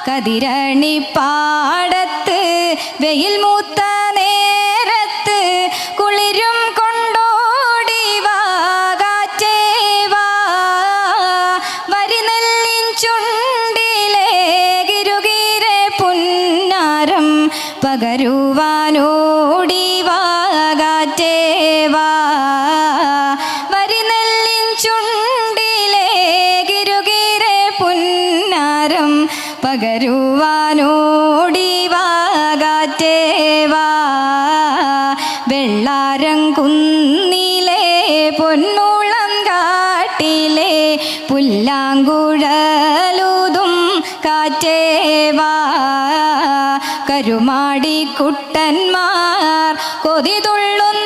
കതിരണി പാടത്ത് വെയിൽ മൂത്ത നേരത്ത് കുളിരും കൊണ്ടോടി വാ കാറ്റേ വാ വരിനെല്ലിൻ ചുണ്ടിലെ ഗിരുഗീരെ പുന്നാരം പകരുവാനോടി വാ കാറ്റേ വാ വരിനെല്ലിൻ ചുണ്ടിലെ ഗിരുഗീരെ പുന്നാരം പകരുവാനോടി വാ കാറ്റേ വാ വെള്ളാരം കുന്നിലെ പൊന്മുളം കാട്ടിലെ പുല്ലാങ്കുഴലൂതും കാറ്റേ വാ കരുമാടി കുട്ടന്മാർ കൊതി തുള്ളും